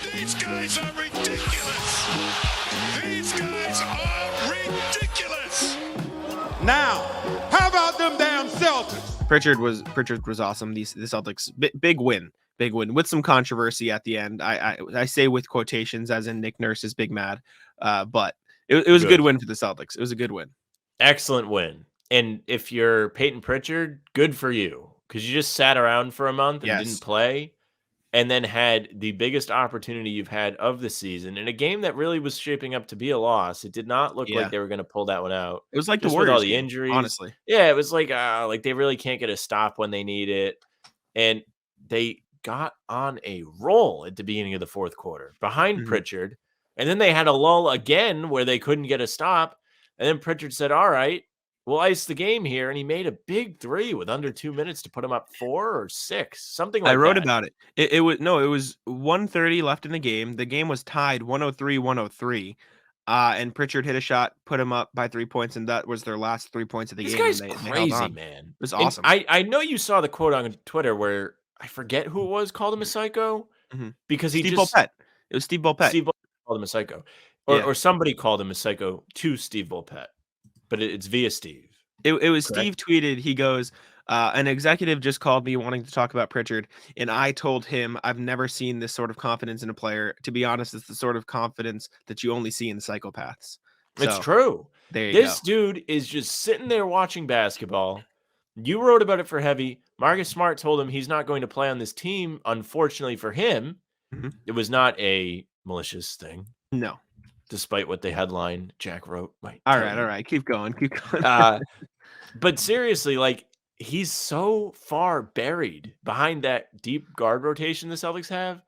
These guys are ridiculous. These guys are ridiculous. Now, how about them damn Celtics? Pritchard was awesome. The Celtics big win with some controversy at the end. I say with quotations as in Nick Nurse is big mad, but it was a good win for the Celtics. It was a good win. Excellent win. And if you're Payton Pritchard, good for you, because you just sat around for a month and didn't play, and then had the biggest opportunity you've had of the season in a game that really was shaping up to be a loss. It did not look like they were going to pull that one out. It was like just the Warriors with all the game, injuries. honestly. Yeah, it was like they really can't get a stop when they need it. And they got on a roll at the beginning of the fourth quarter behind Pritchard. And then they had a lull again where they couldn't get a stop. And then Pritchard said, all right, we'll ice the game here. And he made a big three with under 2 minutes to put him up 4 or 6, something like that. I wrote about it. It was 1:30 left in the game. The game was tied 103-103. And Pritchard hit a shot, put him up by 3 points, and that was their last 3 points of the game. This guy's crazy, man. It was awesome. And I know you saw the quote on Twitter where I forget who it was called him a psycho because Steve Bulpett. It was Steve Bulpett. Steve Bulpett called him a psycho, or somebody called him a psycho to Steve Bulpett, but it's via Steve. It was correct? Steve tweeted. He goes, an executive just called me wanting to talk about Pritchard, and I told him I've never seen this sort of confidence in a player. To be honest, it's the sort of confidence that you only see in psychopaths. It's true. This dude is just sitting there watching basketball. You wrote about it for Heavy. Marcus Smart told him he's not going to play on this team. Unfortunately for him, it was not a malicious thing. No. Despite what the headline Jack wrote. All right. Keep going. But seriously, like, he's so far buried behind that deep guard rotation the Celtics have.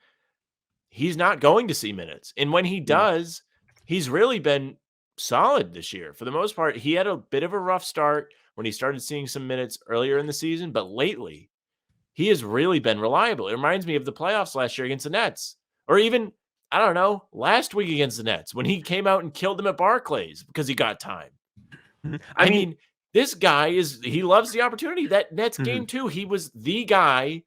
He's not going to see minutes. And when he does, he's really been solid this year. For the most part, he had a bit of a rough start when he started seeing some minutes earlier in the season, but lately he has really been reliable. It reminds me of the playoffs last year against the Nets, or even, I don't know, last week against the Nets when he came out and killed them at Barclays because he got time. I mean, this guy he loves the opportunity. That Nets game too, he was the guy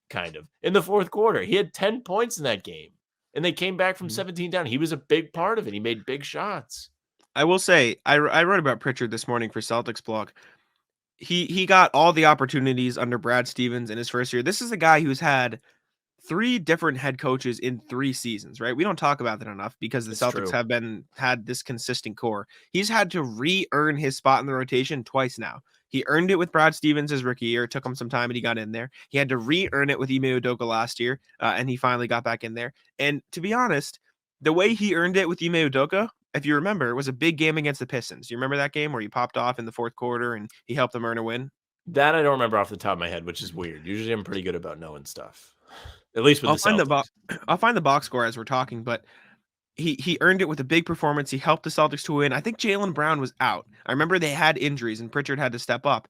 kind of in the fourth quarter. He had 10 points in that game and they came back from 17 down. He was a big part of it. He made big shots. I will say, I wrote about Pritchard this morning for Celtics blog. He got all the opportunities under Brad Stevens in his first year. This is a guy who's had 3 different head coaches in 3 seasons, right? We don't talk about that enough because the Celtics have had this consistent core. He's had to re-earn his spot in the rotation twice now. He earned it with Brad Stevens his rookie year. It took him some time and he got in there. He had to re-earn it with Ime Udoka last year, and he finally got back in there. And to be honest, the way he earned it with Ime Udoka, if you remember, it was a big game against the Pistons. You remember that game where he popped off in the fourth quarter and he helped them earn a win? That I don't remember off the top of my head, which is weird. Usually I'm pretty good about knowing stuff. At least with the Celtics. I'll find the box score as we're talking, but he earned it with a big performance. He helped the Celtics to win. I think Jaylen Brown was out. I remember they had injuries and Pritchard had to step up.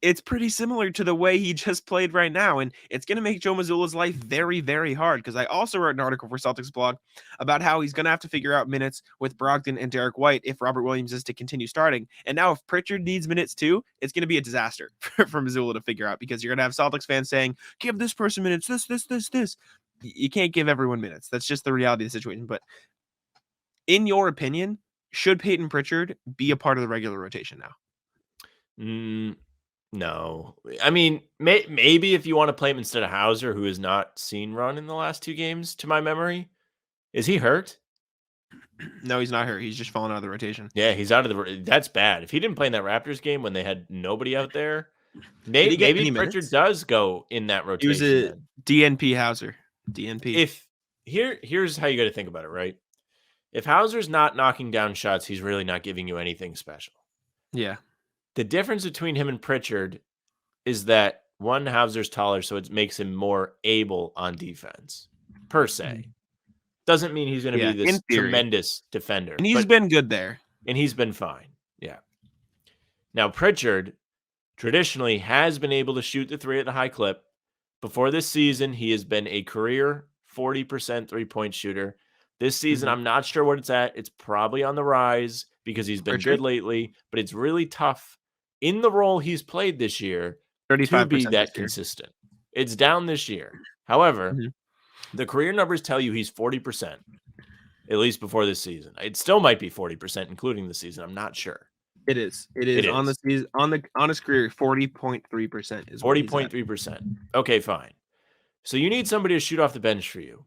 It's pretty similar to the way he just played right now, and it's going to make Joe Mazzulla's life very, very hard because I also wrote an article for Celtics blog about how he's going to have to figure out minutes with Brogdon and Derek White if Robert Williams is to continue starting. And now if Pritchard needs minutes too, it's going to be a disaster for Mazzulla to figure out because you're going to have Celtics fans saying, give this person minutes, this. You can't give everyone minutes. That's just the reality of the situation. But in your opinion, should Payton Pritchard be a part of the regular rotation now? No. I mean, maybe if you want to play him instead of Hauser, who has not seen run in the last 2 games, to my memory. Is he hurt? No, he's not hurt. He's just fallen out of the rotation. Yeah, he's out of the... That's bad. If he didn't play in that Raptors game when they had nobody out there, maybe Pritchard does go in that rotation. He was a DNP Hauser. DNP. Here's how you got to think about it, right? If Hauser's not knocking down shots, he's really not giving you anything special. Yeah. The difference between him and Pritchard is that one, Hauser's taller, so it makes him more able on defense, per se. Doesn't mean he's going to be this tremendous defender. And he's been good there. And he's been fine. Yeah. Now, Pritchard traditionally has been able to shoot the 3 at a high clip. Before this season, he has been a career 40% three-point shooter. This season, I'm not sure what it's at. It's probably on the rise because he's been good lately, but it's really tough in the role he's played this year to be that consistent. It's down this year. However, The career numbers tell you he's 40%, at least before this season. It still might be 40%, including the season. I'm not sure. It is It on the is. season on his career. 40.3% is what he's at. 40.3%. Okay, fine. So you need somebody to shoot off the bench for you.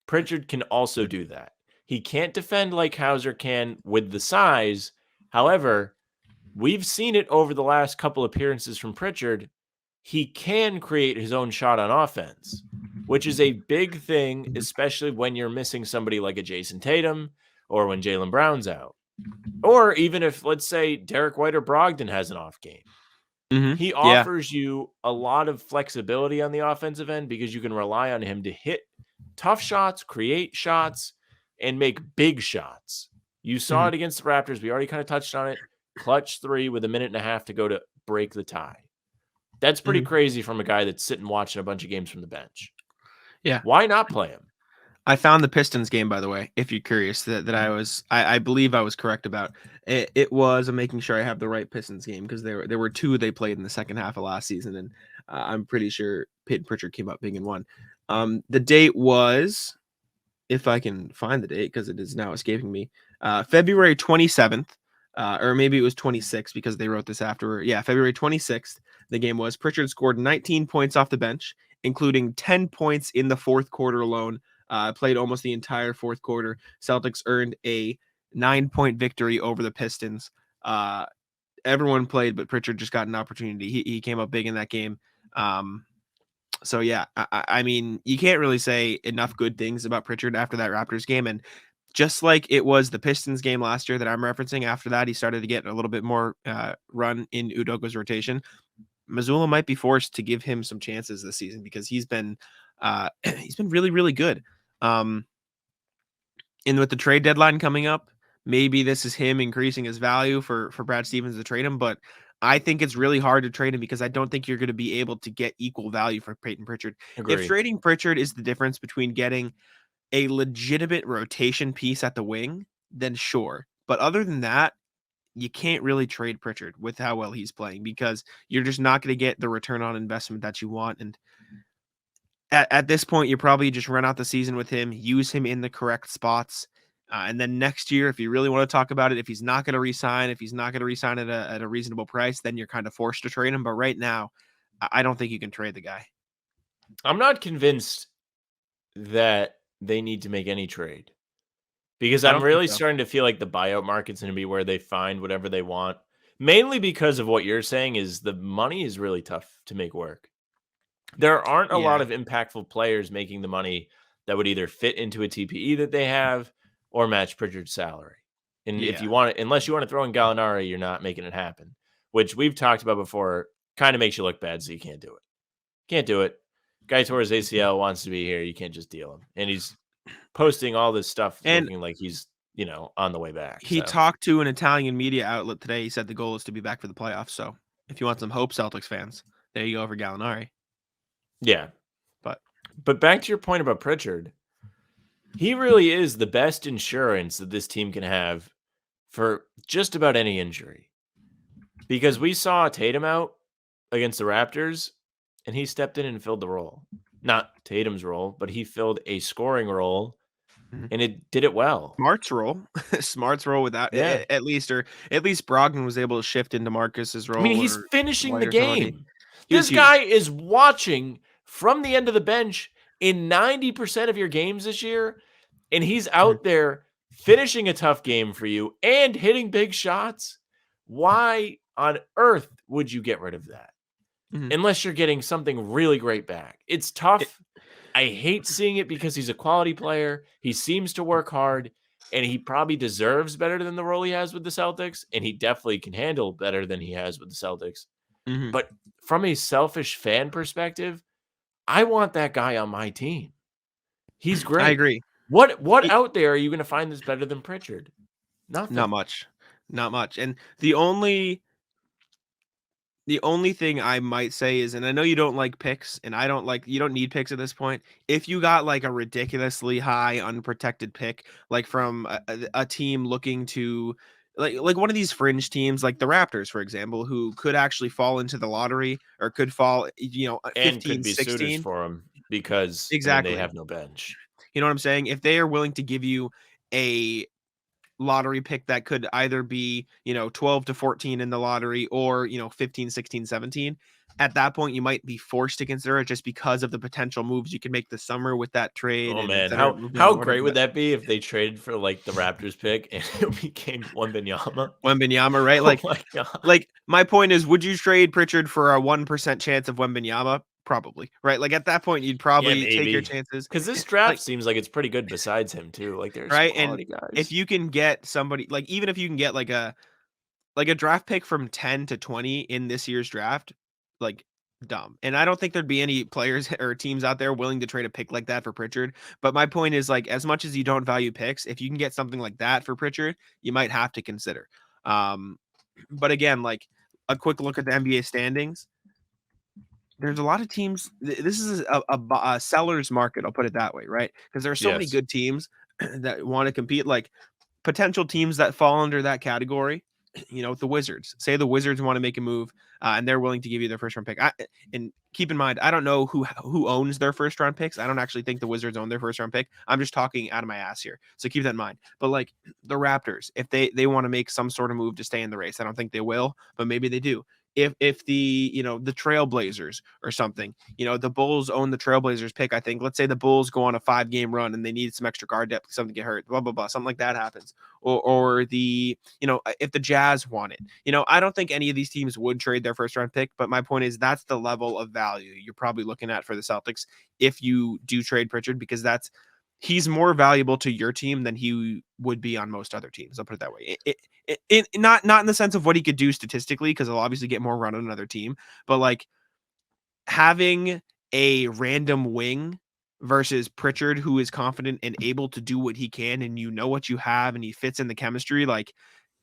Pritchard can also do that. He can't defend like Hauser can with the size. However, we've seen it over the last couple appearances from Pritchard. He can create his own shot on offense, which is a big thing, especially when you're missing somebody like a Jason Tatum or when Jaylen Brown's out. Or even if, let's say, Derek White or Brogdon has an off game. He offers you a lot of flexibility on the offensive end because you can rely on him to hit tough shots, create shots, and make big shots. You saw it against the Raptors. We already kind of touched on it. Clutch 3 with a minute and a half to go to break the tie. That's pretty crazy from a guy that's sitting watching a bunch of games from the bench. Yeah. Why not play him? I found the Pistons game, by the way, if you're curious, that I believe I was correct about. It was, I'm making sure I have the right Pistons game because there were two they played in the second half of last season, and I'm pretty sure Payton Pritchard came up big and won. The date was, if I can find the date because it is now escaping me, February 27th, or maybe it was 26th because they wrote this after. Yeah, February 26th, the game was. Pritchard scored 19 points off the bench, including 10 points in the fourth quarter alone. Played almost the entire fourth quarter. Celtics earned a 9-point victory over the Pistons. Everyone played, but Pritchard just got an opportunity. He came up big in that game. So yeah, I mean, you can't really say enough good things about Pritchard after that Raptors game. And just like it was the Pistons game last year that I'm referencing, after that he started to get a little bit more run in Udoka's rotation. Missoula might be forced to give him some chances this season because he's been really, really good. And with the trade deadline coming up, maybe this is him increasing his value for Brad Stevens to trade him. But I think it's really hard to trade him because I don't think you're going to be able to get equal value for Payton Pritchard. Agreed. If trading Pritchard is the difference between getting a legitimate rotation piece at the wing, then sure. But other than that, you can't really trade Pritchard with how well he's playing because you're just not going to get the return on investment that you want. And at this point, you probably just run out the season with him, use him in the correct spots. And then next year, if you really want to talk about it, if he's not going to resign at a reasonable price, then you're kind of forced to trade him. But right now, I don't think you can trade the guy. I'm not convinced that they need to make any trade because I'm really starting to feel like the buyout market's going to be where they find whatever they want, mainly because of what you're saying is the money is really tough to make work. There aren't a lot of impactful players making the money that would either fit into a TPE that they have or match Pritchard's salary. And if you want it, unless you want to throw in Gallinari, you're not making it happen, which we've talked about before, kind of makes you look bad. So you can't do it. Can't do it. Guy tore his ACL, wants to be here. You can't just deal him. And he's posting all this stuff looking like he's, on the way back. He talked to an Italian media outlet today. He said the goal is to be back for the playoffs. So if you want some hope, Celtics fans, there you go for Gallinari. Yeah. But back to your point about Pritchard, he really is the best insurance that this team can have for just about any injury. Because we saw Tatum out against the Raptors, and he stepped in and filled the role. Not Tatum's role, but he filled a scoring role, and it did it well. Smart's role without at least Brogdon was able to shift into Marcus's role. I mean, he's finishing the game. This guy is watching from the end of the bench in 90% of your games this year, and he's out there finishing a tough game for you and hitting big shots. Why on earth would you get rid of that? Unless you're getting something really great back. It's tough. I hate seeing it because he's a quality player. He seems to work hard, and he probably deserves better than the role he has with the Celtics, and he definitely can handle better than he has with the Celtics. But from a selfish fan perspective, I want that guy on my team. He's great. I agree. What out there are you going to find that's better than Pritchard? Nothing. Not much. And the only thing I might say is, and I know you don't like picks, and you don't need picks at this point. If you got like a ridiculously high unprotected pick, like from a team looking to like one of these fringe teams, like the Raptors, for example, who could actually fall into the lottery or could fall, 15, and could be 16 suitors for him. because Exactly. they have no bench. You know what I'm saying? If they are willing to give you a lottery pick that could either be, 12 to 14 in the lottery or, 15, 16, 17, at that point you might be forced to consider it just because of the potential moves you can make this summer with that trade Oh and et man, cetera. how great would that be if they traded for like the Raptors pick and it became Wembanyama? Wembanyama, right? Oh my god. Like my point is, would you trade Pritchard for a 1% chance of Wembanyama? Probably, right? Like at that point, you'd Yeah, probably take your maybe. chances. Because this draft Like, seems like it's pretty good besides him too. Like there's some right? And quality if guys. you can get somebody, like even if you can get like a draft pick from 10 to 20 in this year's draft, like dumb. And I don't think there'd be any players or teams out there willing to trade a pick like that for Pritchard. But my point is, like, as much as you don't value picks, if you can get something like that for Pritchard, you might have to consider. But again, like a quick look at the NBA standings. There's a lot of teams. This is a seller's market. I'll put it that way, right? Because there are so many Yes. good teams that want to compete. Like potential teams that fall under that category. The Wizards. Say the Wizards want to make a move, and they're willing to give you their first round pick. And keep in mind, I don't know who owns their first round picks. I don't actually think the Wizards own their first round pick. I'm just talking out of my ass here, so keep that in mind. But like the Raptors, if they want to make some sort of move to stay in the race, I don't think they will, but maybe they do. If the the Trailblazers or something, the Bulls own the Trailblazers pick. I think, let's say the Bulls go on a 5-game run and they need some extra guard depth, something get hurt, blah blah blah, something like that happens, or the if the Jazz want it. I don't think any of these teams would trade their first round pick, but my point is that's the level of value you're probably looking at for the Celtics if you do trade Pritchard, because he's more valuable to your team than he would be on most other teams. I'll put it that way. Not in the sense of what he could do statistically, because he'll obviously get more run on another team, but like having a random wing versus Pritchard, who is confident and able to do what he can, and what you have, and he fits in the chemistry, like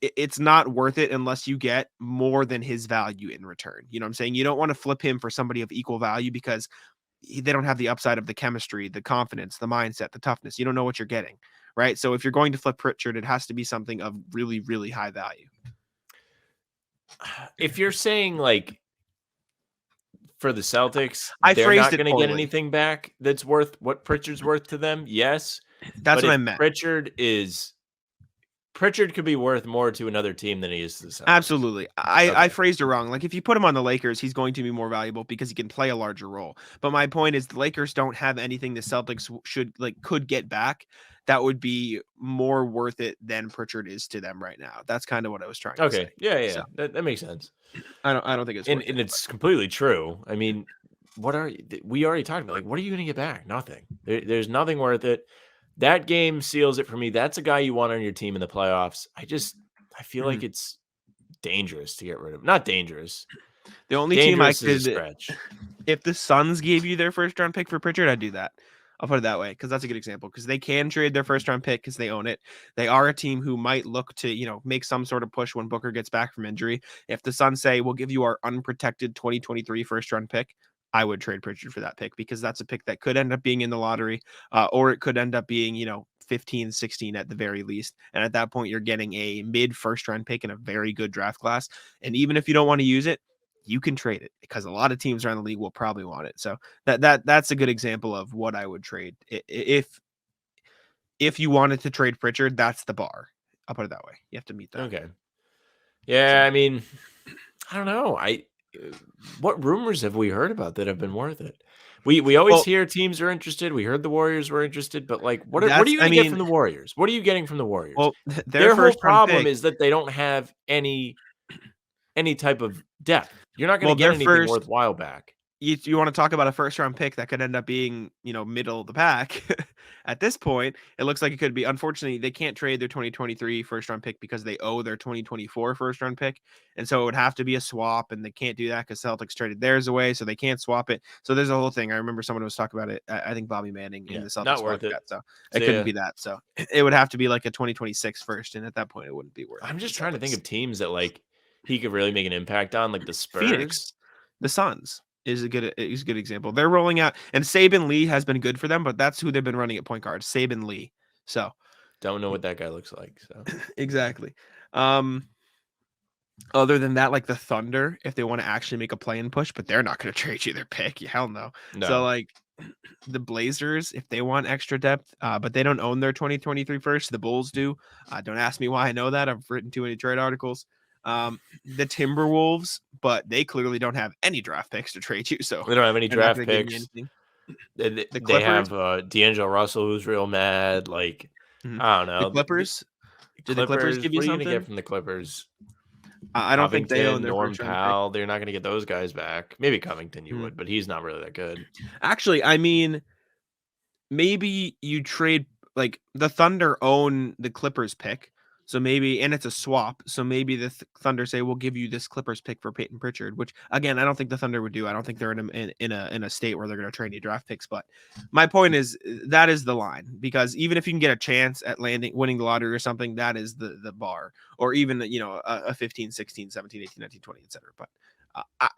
it's not worth it unless you get more than his value in return. You know what I'm saying? You don't want to flip him for somebody of equal value because they don't have the upside of the chemistry, the confidence, the mindset, the toughness. You don't know what you're getting, right? So if you're going to flip Pritchard, it has to be something of really, really high value. If you're saying like for the Celtics, I they're phrased not it going to get poorly. anything back that's worth what Pritchard's worth to them. Yes. That's But what I if meant. Pritchard could be worth more to another team than he is to the Celtics. Absolutely. I Okay. phrased it wrong. Like if you put him on the Lakers, he's going to be more valuable because he can play a larger role. But my point is the Lakers don't have anything the Celtics could get back that would be more worth it than Pritchard is to them right now. That's kind of what I was trying to say. Okay. Yeah. So, That makes sense. I don't think it's And worth it. it's completely true. I mean, we already talked about, like, what are you going to get back? Nothing. There's nothing worth it. That game seals it for me. That's a guy you want on your team in the playoffs. I feel like it's dangerous to get rid of. Not dangerous. The only dangerous team I is a could, stretch. if the Suns gave you their first round pick for Pritchard, I'd do that. I'll put it that way because that's a good example, because they can trade their first round pick because they own it. They are a team who might look to, make some sort of push when Booker gets back from injury. If the Suns say, we'll give you our unprotected 2023 first round pick, I would trade Pritchard for that pick, because that's a pick that could end up being in the lottery, or it could end up being, 15, 16 at the very least. And at that point, you're getting a mid first round pick in a very good draft class. And even if you don't want to use it, you can trade it, because a lot of teams around the league will probably want it. So that's a good example of what I would trade. If you wanted to trade Pritchard, that's the bar. I'll put it that way. You have to meet that. Okay. Yeah, I mean, I don't know. What rumors have we heard about that have been worth it? We always hear teams are interested. We heard the Warriors were interested, but like, what are you going to get from the Warriors? What are you getting from the Warriors? Well, their whole problem is that they don't have any type of depth. You're not going to get anything worthwhile back. You want to talk about a first round pick that could end up being, middle of the pack. At this point, it looks like it could be. Unfortunately, they can't trade their 2023 first round pick because they owe their 2024 first round pick. And so it would have to be a swap, and they can't do that because Celtics traded theirs away, so they can't swap it. So there's a whole thing. I remember someone was talking about it. I think Bobby Manning in the Celtics not worth podcast. it. So it couldn't be that. So it would have to be like a 2026 first, and at that point, it wouldn't be worth it. I'm just trying to think of teams that like he could really make an impact on, like the Spurs. Phoenix, the Suns is a good example. They're rolling out, and Saban Lee has been good for them, but that's who they've been running at point guard, Saban Lee. So don't know what that guy looks like. So exactly. Other than that, like the Thunder, if they want to actually make a play and push, but they're not going to trade you their pick. Hell no. So like the Blazers, if they want extra depth, but they don't own their 2023 first, the Bulls do. Don't ask me why I know that. I've written too many trade articles. The Timberwolves, but they clearly don't have any draft picks to trade you, so They don't have any they're not draft gonna give me picks. anything. They Clippers? have D'Angelo Russell, who's real mad. Like, Mhm. I don't know. The Clippers? Do the Clippers give you what are you gonna something? get from the Clippers? I don't think they own Covington, their Norm first round pick. Powell. They're not gonna get those guys back. Maybe Covington you Mhm. would, but he's not really that good. Actually, I mean, maybe you trade like the Thunder own the Clippers pick. So maybe, and it's a swap. So maybe the Thunder say, we'll give you this Clippers pick for Payton Pritchard, which again, I don't think the Thunder would do. I don't think they're in a state where they're going to trade any draft picks. But my point is that is the line, because even if you can get a chance at winning the lottery or something, that is the bar, or even, a 15, 16, 17, 18, 19, 20, etc. But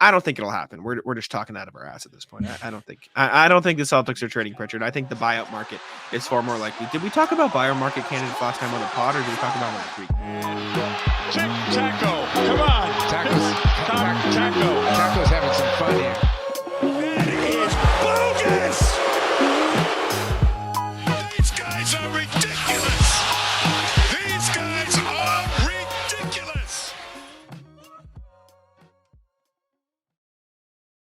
I don't think it'll happen. We're just talking out of our ass at this point. I don't think the Celtics are trading Pritchard. I think the buyout market is far more likely. Did we talk about buyout market candidates last time on the pod, or did we talk about it last week?